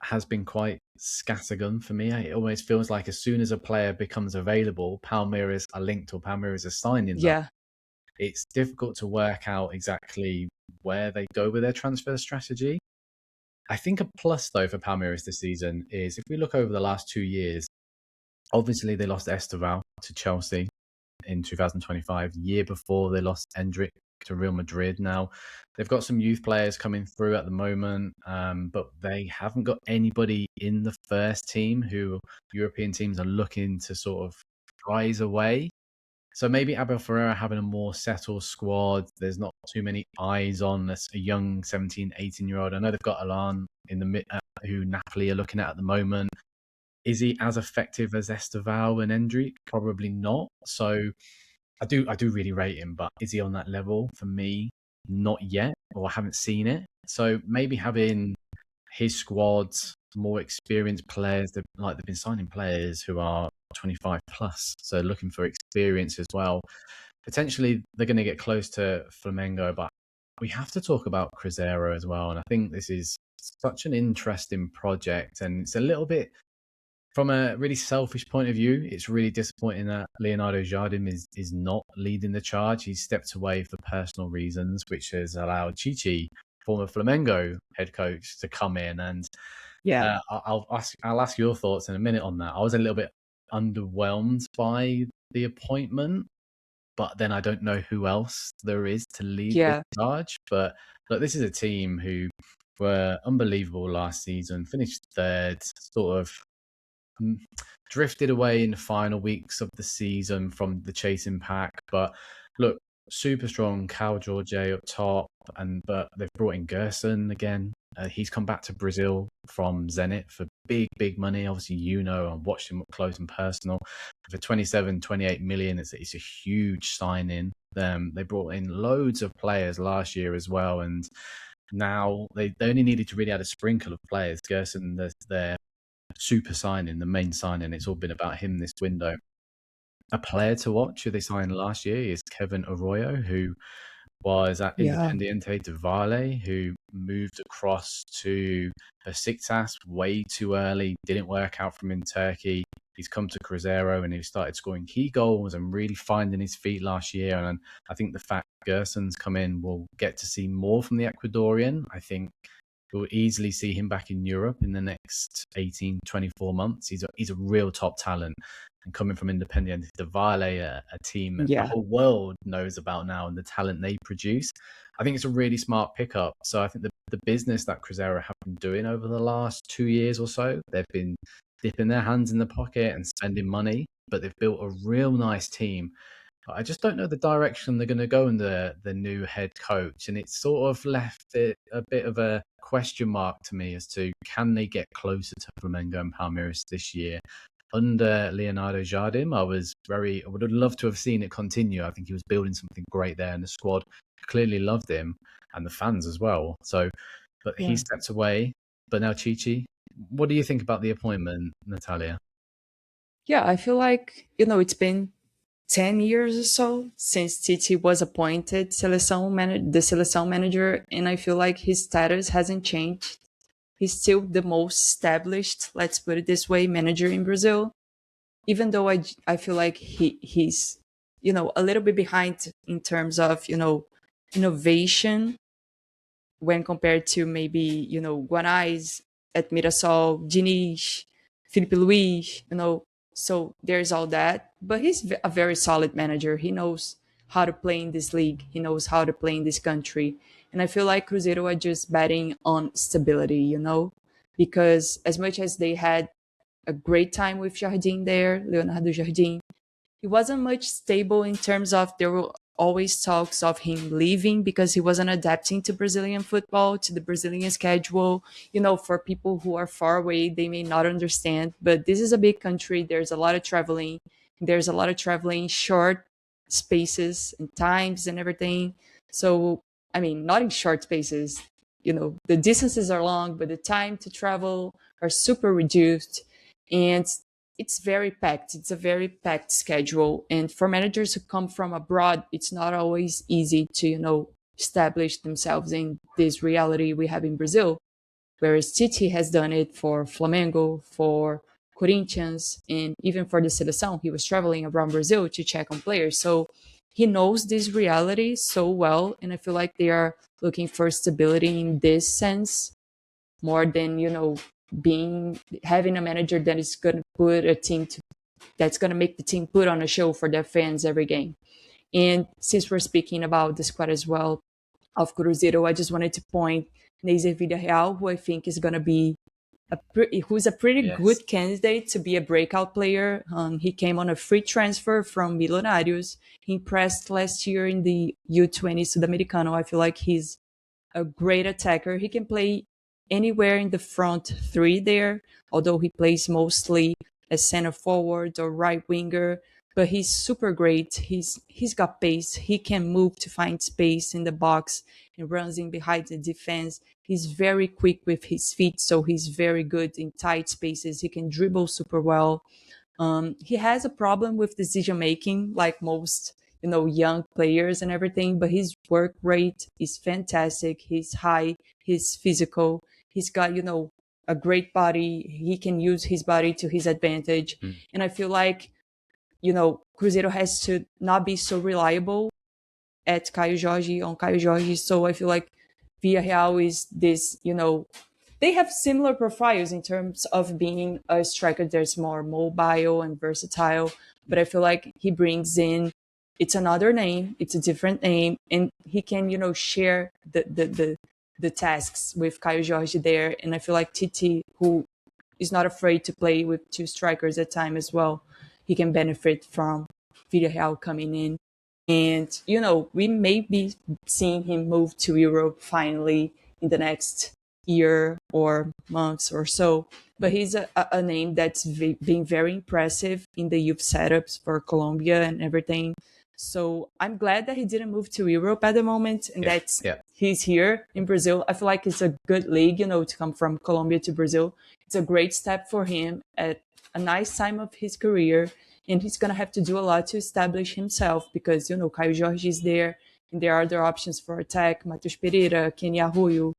has been quite scattergun for me. It almost feels like as soon as a player becomes available, Palmeiras are linked or Palmeiras are signing them. Yeah, It's difficult to work out exactly where they go with their transfer strategy. I think a plus, though, for Palmeiras this season is if we look over the last 2 years, obviously they lost Esteval to Chelsea in 2025. Year before, they lost Endrick to Real Madrid. Now, they've got some youth players coming through at the moment, but they haven't got anybody in the first team who European teams are looking to sort of prize away. So maybe Abel Ferreira having a more settled squad. There's not too many eyes on a young 17, 18-year-old. I know they've got Alan in the mid, who Napoli are looking at the moment. Is he as effective as Esteval and Endrick? Probably not. So I do really rate him, but is he on that level? For me, not yet, or I haven't seen it. So maybe having his squad, more experienced players, they've been signing players who are 25 plus, so looking for experience as well. Potentially, they're going to get close to Flamengo, but we have to talk about Cruzeiro as well. And I think this is such an interesting project, and it's a little bit from a really selfish point of view, it's really disappointing that Leonardo Jardim is not leading the charge. He's stepped away for personal reasons, which has allowed Chichi, former Flamengo head coach, to come in. And Yeah, I'll ask your thoughts in a minute on that. I was a little bit underwhelmed by the appointment, but then I don't know who else there is to lead this yeah, charge. But look, this is a team who were unbelievable last season, finished third, sort of drifted away in the final weeks of the season from the chasing pack. But look, super strong Cal George up top, but they've brought in Gerson again. He's come back to Brazil from Zenit for big money. Obviously, I watched him up close and personal. For 27, 28 million, it's a huge signing. They brought in loads of players last year as well, and now they only needed to really add a sprinkle of players. Gerson, their super signing, the main signing, it's all been about him this window. A player to watch who they signed last year is Kevin Arroyo, who was at yeah, Independiente de Valle, who moved across to Besiktas way too early, didn't work out from in Turkey. He's come to Cruzeiro and he started scoring key goals and really finding his feet last year. And I think the fact Gerson's come in, we'll get to see more from the Ecuadorian. I think we'll easily see him back in Europe in the next 18, 24 months. He's a real top talent. And coming from Independiente de Valle, a team that the yeah, whole world knows about now and the talent they produce, I think it's a really smart pickup. So I think the business that Cruzeiro have been doing over the last 2 years or so, they've been dipping their hands in the pocket and spending money, but they've built a real nice team. I just don't know the direction they're going to go in the new head coach, and it's sort of left it a bit of a question mark to me as to can they get closer to Flamengo and Palmeiras this year. Under Leonardo Jardim, I would have loved to have seen it continue. I think he was building something great there, and the squad clearly loved him, and the fans as well. So, but he yeah. stepped away. But now Chichi, what do you think about the appointment, Natalia? Yeah, I feel like, it's been 10 years or so since Titi was appointed the seleção manager, and I feel like his status hasn't changed. He's still the most established, let's put it this way, manager in Brazil, even though I feel like he's, a little bit behind in terms of, innovation when compared to maybe, Guanais at Mirassol, Diniz, Felipe Luis, so there's all that. But he's a very solid manager. He knows how to play in this league. He knows how to play in this country. And I feel like Cruzeiro are just betting on stability, because as much as they had a great time with Jardim there, Leonardo Jardim, he wasn't much stable in terms of there were always talks of him leaving because he wasn't adapting to Brazilian football, to the Brazilian schedule. For people who are far away, they may not understand, but this is a big country. There's a lot of traveling. There's a lot of traveling, short spaces and times and everything. So, I mean, not in short spaces. The distances are long, but the time to travel are super reduced. And it's very packed. It's a very packed schedule. And for managers who come from abroad, it's not always easy to, establish themselves in this reality we have in Brazil. Whereas Titi has done it for Flamengo, for Corinthians, and even for the Seleção. He was traveling around Brazil to check on players. So he knows this reality so well. And I feel like they are looking for stability in this sense more than, being having a manager that is going to put a team to that's going to make the team put on a show for their fans every game. And since we're speaking about the squad as well of Cruzeiro, I just wanted to point Neiser Villarreal, who I think is going to be who's a pretty Yes. good candidate to be a breakout player. He came on a free transfer from Millonarios. He impressed last year in the U20 Sudamericano. I feel like he's a great attacker. He can play anywhere in the front three there, although he plays mostly as center forward or right winger. But he's super great. He's got pace. He can move to find space in the box and runs in behind the defense. He's very quick with his feet, so he's very good in tight spaces. He can dribble super well. He has a problem with decision making, like most young players and everything. But his work rate is fantastic. He's high. He's physical. He's got a great body. He can use his body to his advantage. Mm. And I feel like, Cruzeiro has to not be so reliable at on Caio Jorge. So I feel like Villarreal is this, they have similar profiles in terms of being a striker that's more mobile and versatile. But I feel like he brings in, it's another name, it's a different name, and he can, share the tasks with Caio Jorge there. And I feel like Titi, who is not afraid to play with two strikers at time as well, he can benefit from Villarreal coming in. And, we may be seeing him move to Europe finally in the next year or months or so. But he's a name that's been very impressive in the youth setups for Colombia and everything. So I'm glad that he didn't move to Europe at the moment and that he's here in Brazil. I feel like it's a good league, to come from Colombia to Brazil. It's a great step for him at a nice time of his career. And he's going to have to do a lot to establish himself because, Caio Jorge is there and there are other options for attack. Matheus Pereira, Kenny Arroyo,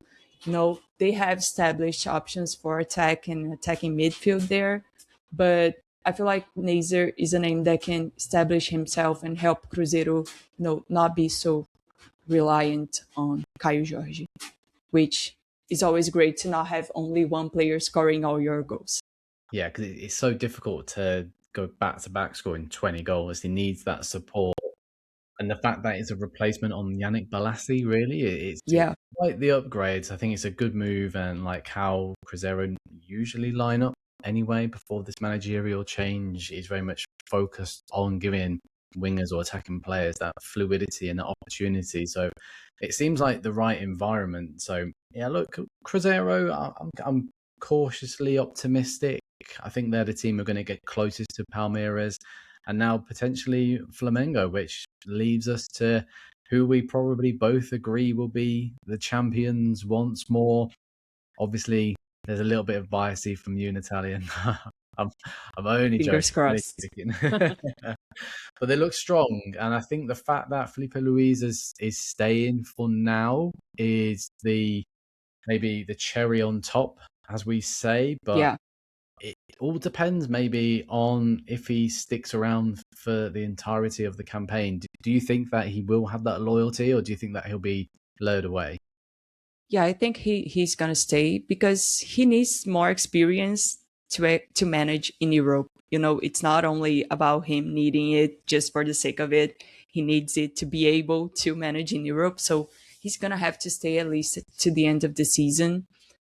they have established options for attack and attacking midfield there. But I feel like Nazer is a name that can establish himself and help Cruzeiro, not be so reliant on Caio Jorge, which is always great to not have only one player scoring all your goals. Yeah, because it's so difficult to go back to back scoring 20 goals. He needs that support. And the fact that it's a replacement on Yannick Balassi, really, it's quite the upgrades. I think it's a good move, and like how Cruzeiro usually line up anyway before this managerial change is very much focused on giving wingers or attacking players that fluidity and that opportunity. So it seems like the right environment. So yeah, look, Cruzeiro, I'm cautiously optimistic. I think they're the team who are going to get closest to Palmeiras and now potentially Flamengo, which leaves us to who we probably both agree will be the champions once more. Obviously, there's a little bit of bias from you, Natalia. I'm only Fingers crossed. joking. But they look strong, and I think the fact that Felipe Luis is staying for now is maybe the cherry on top, as we say. But it all depends maybe on if he sticks around for the entirety of the campaign. Do you think that he will have that loyalty, or do you think that he'll be lured away? Yeah, I think he's gonna stay because he needs more experience to manage in Europe. It's not only about him needing it just for the sake of it. He needs it to be able to manage in Europe. So he's gonna have to stay at least to the end of the season.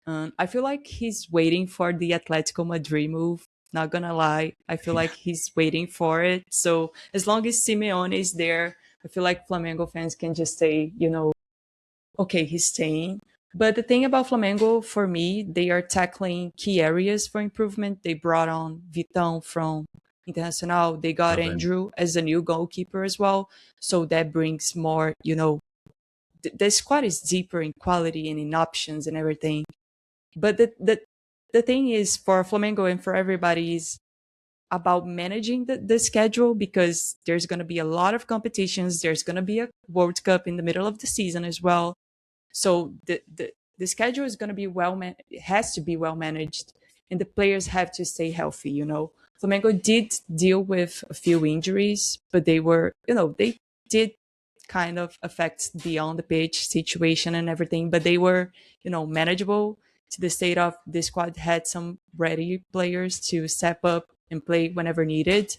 I feel like he's waiting for the Atletico Madrid move. Not gonna lie, I feel like he's waiting for it. So as long as Simeone is there, I feel like Flamengo fans can just say, okay, he's staying. But the thing about Flamengo, for me, they are tackling key areas for improvement. They brought on Vitão from Internacional. They got Andrew as a new goalkeeper as well. So that brings more, the squad is deeper in quality and in options and everything. But the thing is for Flamengo and for everybody is about managing the schedule because there's going to be a lot of competitions. There's going to be a World Cup in the middle of the season as well. So the schedule is going to be it has to be well managed, and the players have to stay healthy. Flamengo did deal with a few injuries, but they were, they did kind of affect the on the pitch situation and everything, but they were, manageable to the state of the squad had some ready players to step up and play whenever needed.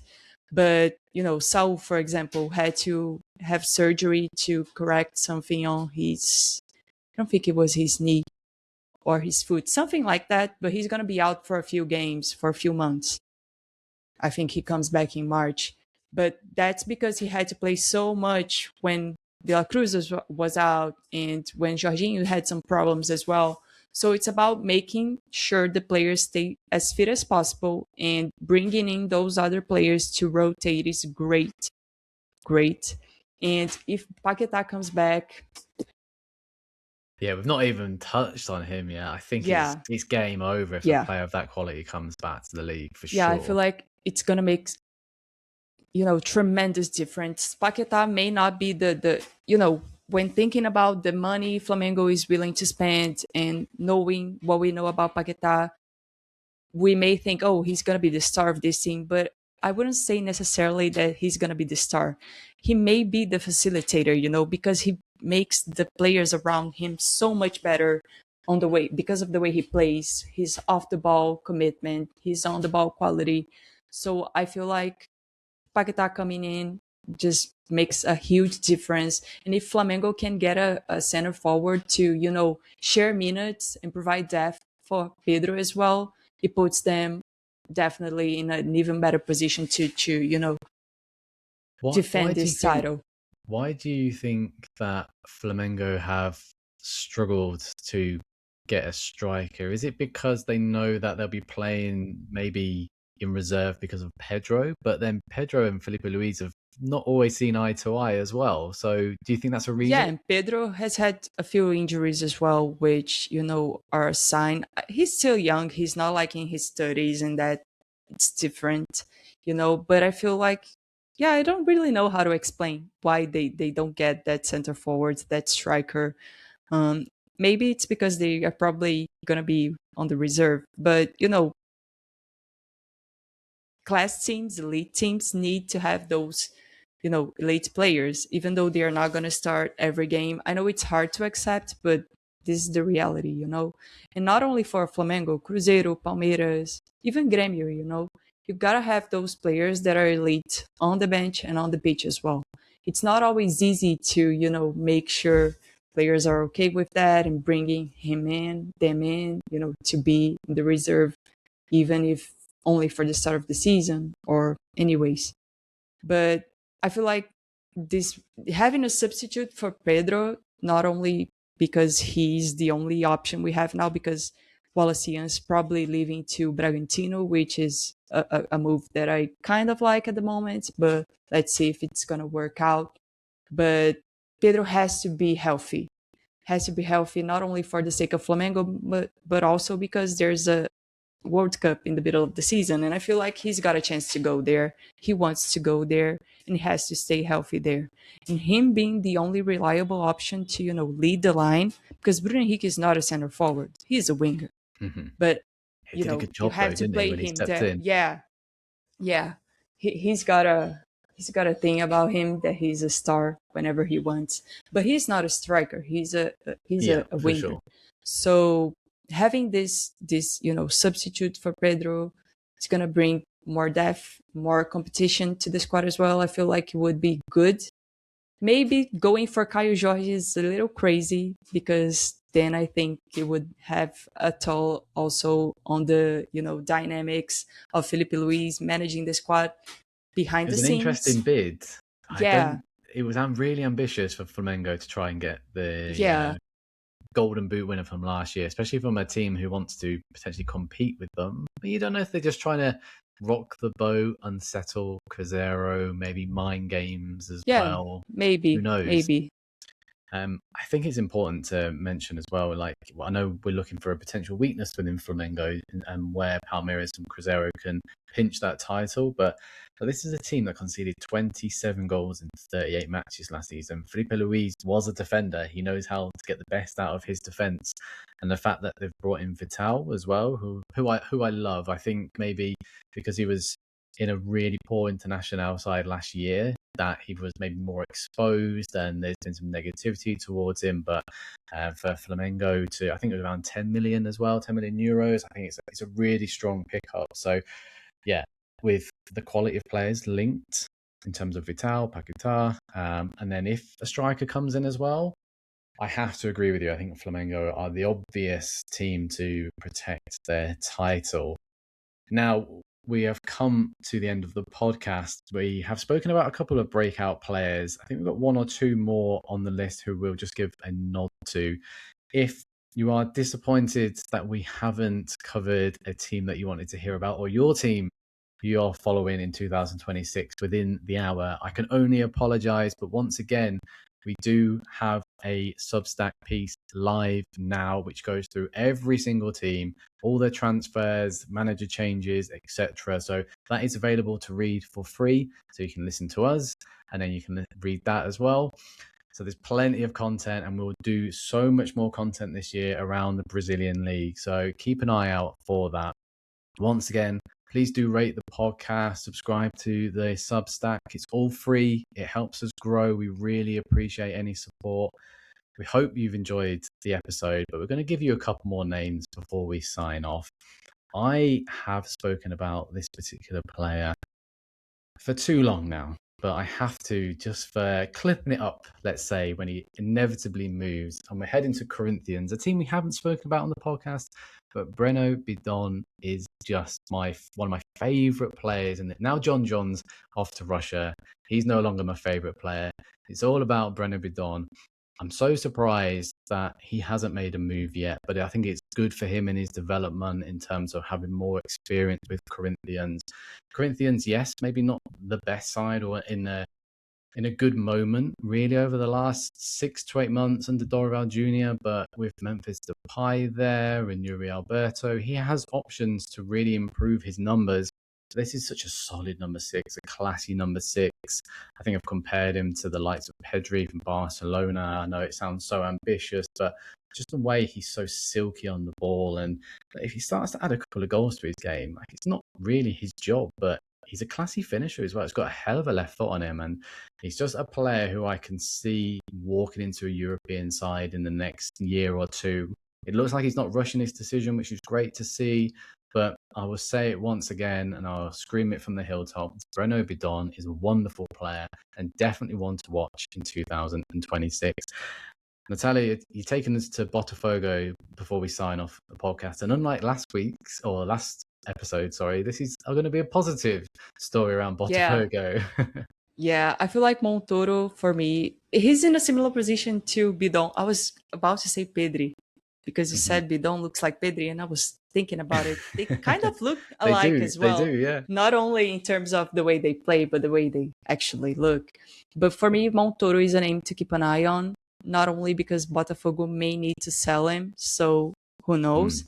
But, Saul, for example, had to have surgery to correct something on his, I don't think it was his knee or his foot, something like that. But he's going to be out for a few games, for a few months. I think he comes back in March. But that's because he had to play so much when De La Cruz was out and when Jorginho had some problems as well. So it's about making sure the players stay as fit as possible, and bringing in those other players to rotate is great. Great. And if Paquetá comes back, yeah, we've not even touched on him yet. I think it's game over if a player of that quality comes back to the league for sure. Yeah, I feel like it's gonna make tremendous difference. Paquetá may not be the when thinking about the money Flamengo is willing to spend and knowing what we know about Paquetá, we may think, oh, he's going to be the star of this team, but I wouldn't say necessarily that he's going to be the star. He may be the facilitator, because he makes the players around him so much better on the way because of the way he plays, his off the ball commitment, his on the ball quality. So I feel like Paquetá coming in just makes a huge difference. And if Flamengo can get a center forward to, share minutes and provide depth for Pedro as well, it puts them definitely in an even better position to Why defend do you this think? title. Why do you think that Flamengo have struggled to get a striker? Is it because they know that they'll be playing maybe in reserve because of Pedro, but then Pedro and Felipe Luis have not always seen eye to eye as well. So do you think that's a Yeah, reason? and Pedro has had a few injuries as well, which, are a sign. He's still young. He's not like in his 30s, and that it's different, But I feel like, yeah, I don't really know how to explain why they don't get that center forward, that striker. Um, Maybe it's because they are probably going to be on the reserve. But, class teams, elite teams need to have those, elite players, even though they are not going to start every game. I know it's hard to accept, but this is the reality. And not only for Flamengo, Cruzeiro, Palmeiras, even Grêmio. You've got to have those players that are elite on the bench and on the pitch as well. It's not always easy to, make sure players are okay with that and bringing them in, to be in the reserve, even if only for the start of the season or anyways. But I feel like this having a substitute for Pedro, not only because he's the only option we have now, because Wallace's probably leaving to Bragantino, which is a move that I kind of like at the moment, but let's see if it's going to work out. But Pedro has to be healthy, not only for the sake of Flamengo, but also because there's a World Cup in the middle of the season, and I feel like he's got a chance to go there. He wants to go there, and he has to stay healthy there. And him being the only reliable option to lead the line, because Bruno Henrique is not a center forward; he's a winger. Hmm. But He did a good you job though, have to didn't he, play when he him stepped there. in? Yeah, yeah. He's got a thing about him that he's a star whenever he wants, but he's not a striker. He's Yeah, a for winger. sure. So having this substitute for Pedro, it's gonna bring more depth, more competition to the squad as well. I feel like it would be good. Maybe going for Caio Jorge is a little crazy because then I think it would have a toll also on the dynamics of Felipe Luis managing the squad It behind the was an scenes. interesting bid. I Yeah, don't. It was really ambitious for Flamengo to try and get the yeah, Golden Boot winner from last year, especially from a team who wants to potentially compete with them. But you don't know if they're just trying to rock the boat, unsettle Cruzeiro, maybe mind games as yeah. well. Who Maybe, knows? maybe. I think it's important to mention as well, like I know we're looking for a potential weakness within Flamengo and where Palmeiras and Cruzeiro can pinch that title, but this is a team that conceded 27 goals in 38 matches last season. Felipe Luis was a defender. He knows how to get the best out of his defense. And the fact that they've brought in Vital as well, who I love, I think maybe because he was in a really poor international side last year, that he was maybe more exposed and there's been some negativity towards him. But for Flamengo to, I think it was around 10 million as well, 10 million euros. I think it's a really strong pickup. So yeah, with the quality of players linked in terms of Vital, Paquetá, and then if a striker comes in as well, I have to agree with you. I think Flamengo are the obvious team to protect their title. Now, we have come to the end of the podcast. We have spoken about a couple of breakout players. I think we've got one or two more on the list who we'll just give a nod to. If you are disappointed that we haven't covered a team that you wanted to hear about, or your team you're following in 2026 within the hour, I can only apologize. But once again, we do have a Substack piece live now, which goes through every single team, all their transfers, manager changes, etc. So that is available to read for free. So you can listen to us and then you can read that as well. So there's plenty of content, and we'll do so much more content this year around the Brazilian league. So keep an eye out for that. Once again, please do rate the podcast, subscribe to the Substack. It's all free. It helps us grow. We really appreciate any support. We hope you've enjoyed the episode, but we're going to give you a couple more names before we sign off. I have spoken about this particular player for too long now, but I have to, just for clipping it up, let's say, when he inevitably moves. And we're heading to Corinthians, a team we haven't spoken about on the podcast, but Breno Bidon is just one of my favourite players. And now John John's off to Russia. He's no longer my favourite player. It's all about Breno Bidon. I'm so surprised that he hasn't made a move yet, but I think it's good for him in his development in terms of having more experience with Corinthians. Corinthians, yes, maybe not the best side or in a good moment, really, over the last 6 to 8 months under Dorival Jr., but with Memphis Depay there and Yuri Alberto, he has options to really improve his numbers. This is such a solid number 6, a classy number 6. I think I've compared him to the likes of Pedri from Barcelona. I know it sounds so ambitious, but just the way he's so silky on the ball. And if he starts to add a couple of goals to his game, like, it's not really his job, but he's a classy finisher as well. He's got a hell of a left foot on him, and he's just a player who I can see walking into a European side in the next year or two. It looks like he's not rushing his decision, which is great to see. But I will say it once again, and I'll scream it from the hilltops. Breno Bidon is a wonderful player and definitely one to watch in 2026. Natalia, you've taken us to Botafogo before we sign off the podcast. And unlike last episode, this is going to be a positive story around Botafogo. Yeah, I feel like Montoro, for me, he's in a similar position to Bidon. I was about to say Pedri, because you said Bidon looks like Pedri, and I was thinking about it. They kind of look alike as well. They do, yeah. Not only in terms of the way they play, but the way they actually look. But for me, Montoro is a name to keep an eye on, not only because Botafogo may need to sell him, so who knows.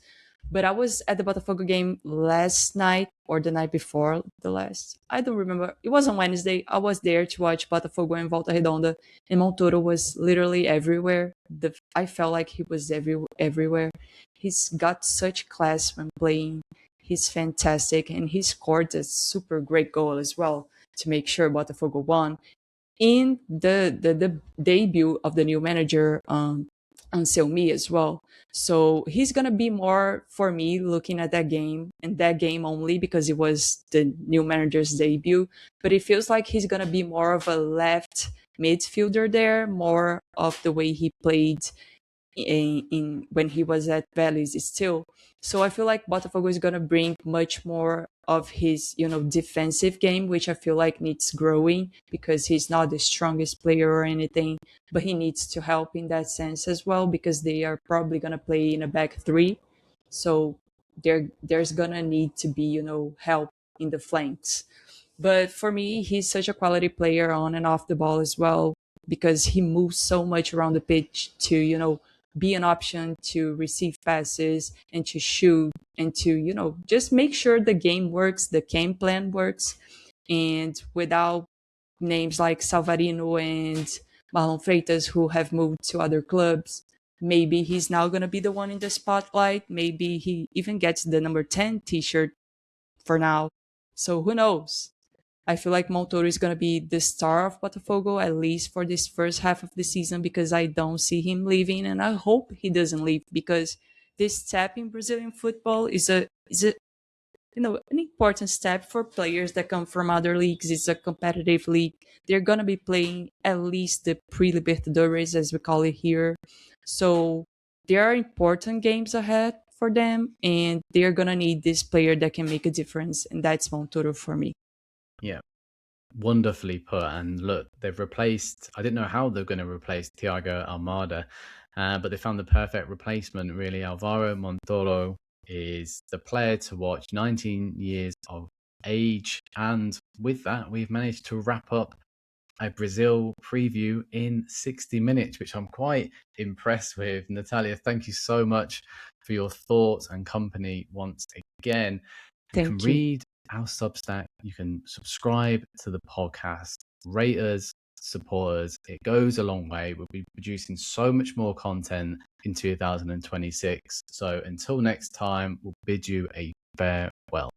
But I was at the Botafogo game last night or the night before the last. I don't remember. It was on Wednesday. I was there to watch Botafogo and Volta Redonda, and Montoro was literally everywhere. I felt like he was everywhere. He's got such class when playing. He's fantastic, and he scored a super great goal as well to make sure Botafogo won. In the debut of the new manager, Anselmi as well. So he's going to be more, for me, looking at that game and that game only because it was the new manager's debut. But it feels like he's going to be more of a left midfielder there, more of the way he played in when he was at Vélez still. So I feel like Botafogo is going to bring much more of his, defensive game, which I feel like needs growing because he's not the strongest player or anything, but he needs to help in that sense as well because they are probably going to play in a back three. So there's going to need to be, help in the flanks. But for me, he's such a quality player on and off the ball as well because he moves so much around the pitch to, be an option to receive passes and to shoot and to, just make sure the game works, the game plan works. And without names like Salvarino and Marlon Freitas, who have moved to other clubs, maybe he's now going to be the one in the spotlight. Maybe he even gets the number 10 t-shirt for now. So who knows? I feel like Montoro is going to be the star of Botafogo, at least for this first half of the season, because I don't see him leaving, and I hope he doesn't leave because this step in Brazilian football is an important step for players that come from other leagues. It's a competitive league. They're going to be playing at least the pre-Libertadores, as we call it here. So there are important games ahead for them, and they're going to need this player that can make a difference, and that's Montoro for me. Yeah, wonderfully put. And look, they've replaced, I didn't know how they're going to replace Thiago Almada, but they found the perfect replacement, really. Alvaro Montoro is the player to watch, 19 years of age. And with that, we've managed to wrap up a Brazil preview in 60 minutes, which I'm quite impressed with. Natalia, thank you so much for your thoughts and company once again. You can read our Substack, you can subscribe to the podcast, rate us, supporters. It goes a long way. We'll be producing so much more content in 2026. So until next time, we'll bid you a farewell.